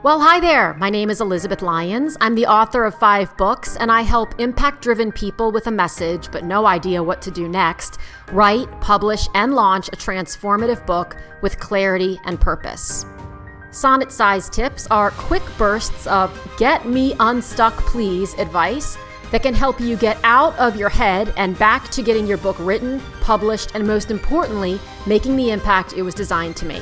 Well, hi there. My name is Elizabeth Lyons. I'm the author of 5 books, and I help impact-driven people with a message but no idea what to do next write, publish, and launch a transformative book with clarity and purpose. Sonnet-Size tips are quick bursts of get me unstuck please advice that can help you get out of your head and back to getting your book written, published, and most importantly, making the impact it was designed to make.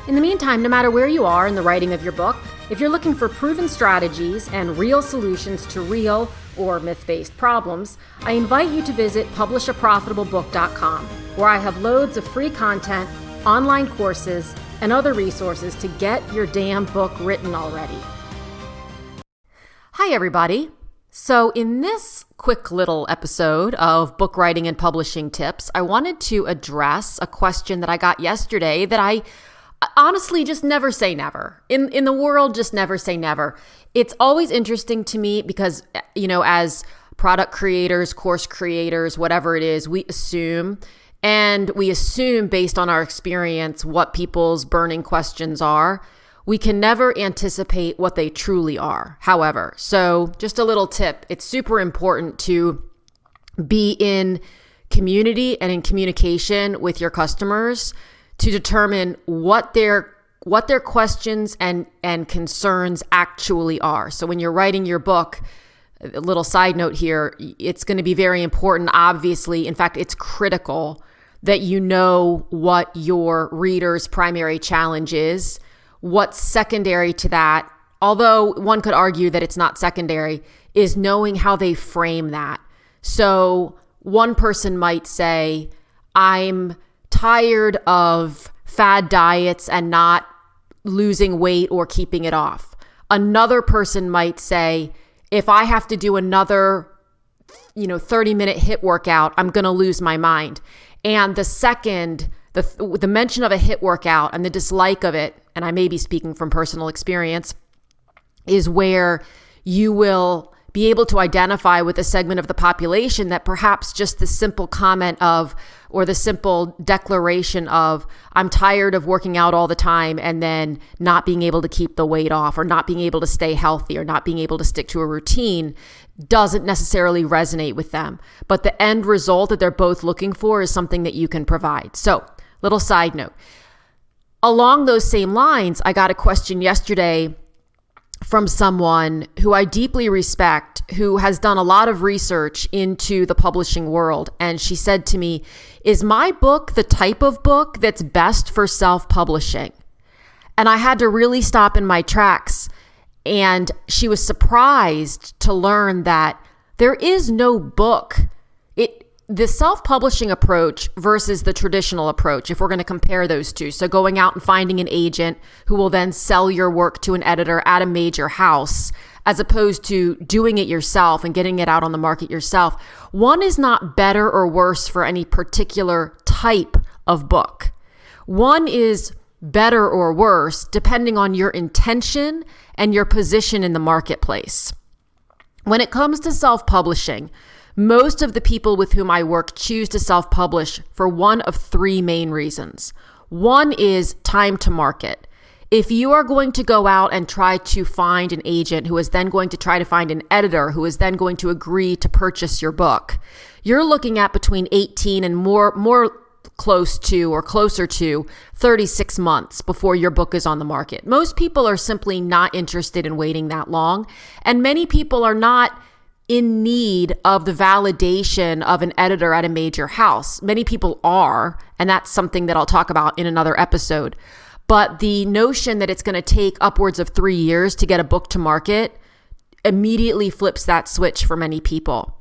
In the meantime, no matter where you are in the writing of your book, if you're looking for proven strategies and real solutions to real or myth-based problems, I invite you to visit publishaprofitablebook.com, where I have loads of free content, online courses, and other resources to get your damn book written already. Hi, everybody. So in this quick little episode of book writing and publishing tips, I wanted to address a question that I got yesterday that I honestly just never say never. In the world, just never say never. It's always interesting to me because, as product creators, course creators, whatever it is, we assume based on our experience what people's burning questions are. We can never anticipate what they truly are. However, so just a little tip, it's super important to be in community and in communication with your customers to determine what their questions and concerns actually are. So when you're writing your book, a little side note here, it's going to be very important, obviously. In fact, it's critical that you know what your reader's primary challenge is. What's secondary to that, although one could argue that it's not secondary, is knowing how they frame that. So one person might say, I'm tired of fad diets and not losing weight or keeping it off. Another person might say, if I have to do another 30-minute HIIT workout, I'm going to lose my mind. And the second, the mention of a HIIT workout and the dislike of it, and I may be speaking from personal experience, is where you will be able to identify with a segment of the population that perhaps just the simple comment of, or the simple declaration of, I'm tired of working out all the time and then not being able to keep the weight off or not being able to stay healthy or not being able to stick to a routine, doesn't necessarily resonate with them. But the end result that they're both looking for is something that you can provide. So, little side note. Along those same lines, I got a question yesterday from someone who I deeply respect, who has done a lot of research into the publishing world. And she said to me, is my book the type of book that's best for self-publishing? And I had to really stop in my tracks. And she was surprised to learn that there is no book. The self-publishing approach versus the traditional approach, if we're going to compare those two. So going out and finding an agent who will then sell your work to an editor at a major house, as opposed to doing it yourself and getting it out on the market yourself. One is not better or worse for any particular type of book. One is better or worse depending on your intention and your position in the marketplace. When it comes to self-publishing, most of the people with whom I work choose to self-publish for one of 3 main reasons. One is time to market. If you are going to go out and try to find an agent who is then going to try to find an editor who is then going to agree to purchase your book, you're looking at between 18 and more close to or closer to 36 months before your book is on the market. Most people are simply not interested in waiting that long, and many people are not in need of the validation of an editor at a major house. Many people are, and that's something that I'll talk about in another episode. But the notion that it's going to take upwards of 3 years to get a book to market immediately flips that switch for many people.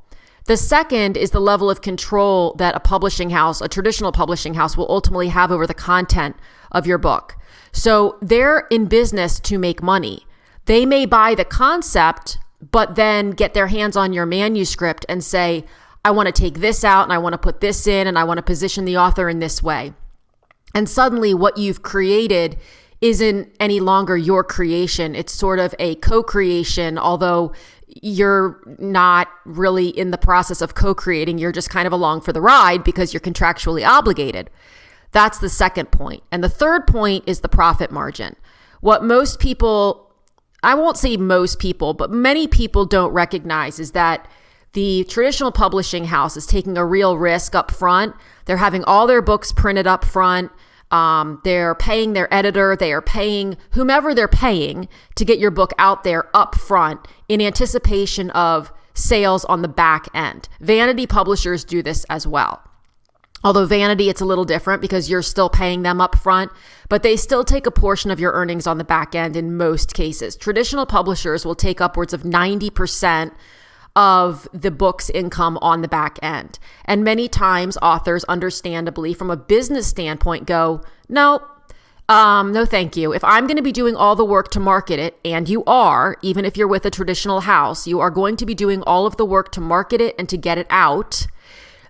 The second is the level of control that a publishing house, a traditional publishing house, will ultimately have over the content of your book. So they're in business to make money. They may buy the concept, but then get their hands on your manuscript and say, I want to take this out and I want to put this in and I want to position the author in this way. And suddenly what you've created isn't any longer your creation. It's sort of a co-creation, although you're not really in the process of co-creating. You're just kind of along for the ride because you're contractually obligated. That's the second point. And the third point is the profit margin. What most people, I won't say most people, but many people don't recognize is that the traditional publishing house is taking a real risk up front. They're having all their books printed up front. They're paying their editor. They are paying whomever they're paying to get your book out there up front in anticipation of sales on the back end. Vanity publishers do this as well. Although Vanity, it's a little different because you're still paying them up front, but they still take a portion of your earnings on the back end in most cases. Traditional publishers will take upwards of 90% of the book's income on the back end. And many times authors, understandably, from a business standpoint, go, no, thank you. If I'm going to be doing all the work to market it, and you are, even if you're with a traditional house, you are going to be doing all of the work to market it and to get it out.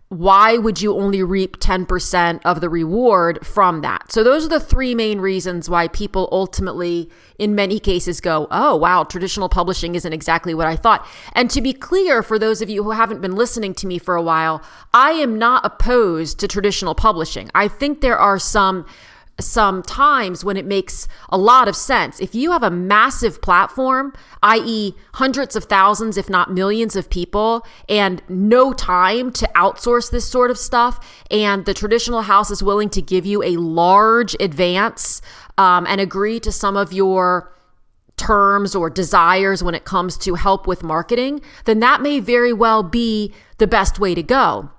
Why would you only reap 10% of the reward from that? So those are the three main reasons why people ultimately, in many cases, go, oh, wow, traditional publishing isn't exactly what I thought. And to be clear, for those of you who haven't been listening to me for a while, I am not opposed to traditional publishing. I think there are some times when it makes a lot of sense. If you have a massive platform, i.e. hundreds of thousands, if not millions of people, and no time to outsource this sort of stuff, and the traditional house is willing to give you a large advance and agree to some of your terms or desires when it comes to help with marketing, then that may very well be the best way to go.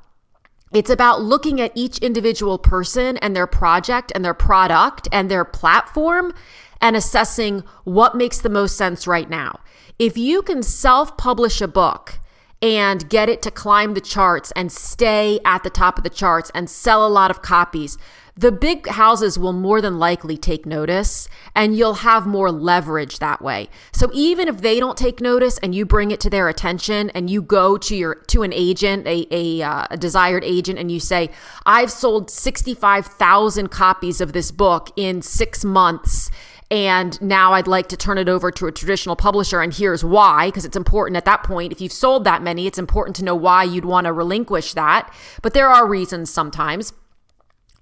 It's about looking at each individual person and their project and their product and their platform and assessing what makes the most sense right now. If you can self-publish a book and get it to climb the charts and stay at the top of the charts and sell a lot of copies, the big houses will more than likely take notice and you'll have more leverage that way. So even if they don't take notice and you bring it to their attention and you go to an agent, a desired agent, and you say, I've sold 65,000 copies of this book in 6 months, and now I'd like to turn it over to a traditional publisher, and here's why, because it's important at that point. If you've sold that many, it's important to know why you'd want to relinquish that. But there are reasons sometimes.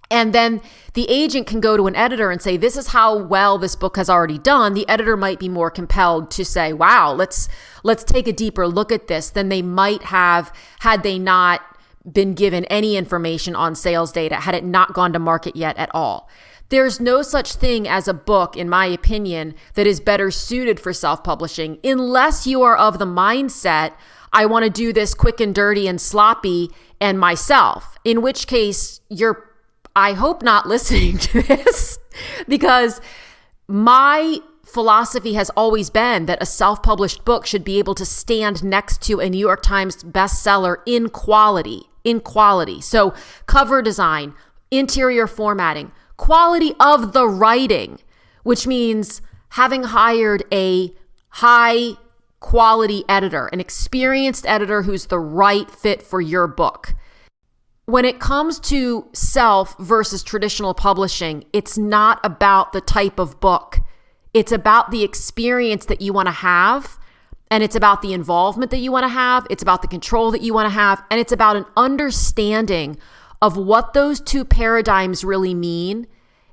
And then the agent can go to an editor and say, this is how well this book has already done. The editor might be more compelled to say, wow, let's take a deeper look at this than they might have had they not been given any information on sales data, had it not gone to market yet at all. There's no such thing as a book, in my opinion, that is better suited for self-publishing unless you are of the mindset, I want to do this quick and dirty and sloppy and myself, in which case you're, I hope, not listening to this, because my philosophy has always been that a self-published book should be able to stand next to a New York Times bestseller in quality. So cover design, interior formatting, quality of the writing, which means having hired a high quality editor, an experienced editor who's the right fit for your book. When it comes to self versus traditional publishing, it's not about the type of book. It's about the experience that you want to have, and it's about the involvement that you want to have. It's about the control that you want to have, and it's about an understanding of what those two paradigms really mean.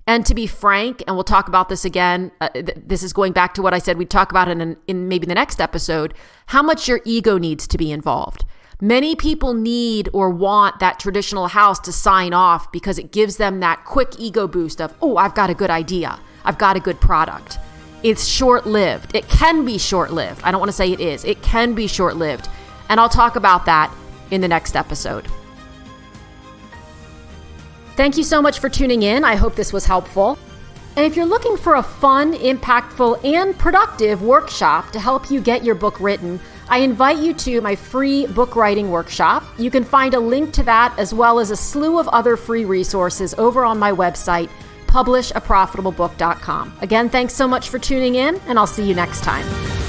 And to be frank, and we'll talk about this again, this is going back to what I said we'd talk about in maybe the next episode, how much your ego needs to be involved. Many people need or want that traditional house to sign off because it gives them that quick ego boost of, oh, I've got a good idea. I've got a good product. It's short-lived. It can be short-lived. I don't want to say it is. It can be short-lived. And I'll talk about that in the next episode. Thank you so much for tuning in. I hope this was helpful. And if you're looking for a fun, impactful, and productive workshop to help you get your book written, I invite you to my free book writing workshop. You can find a link to that as well as a slew of other free resources over on my website, publishaprofitablebook.com. Again, thanks so much for tuning in, and I'll see you next time.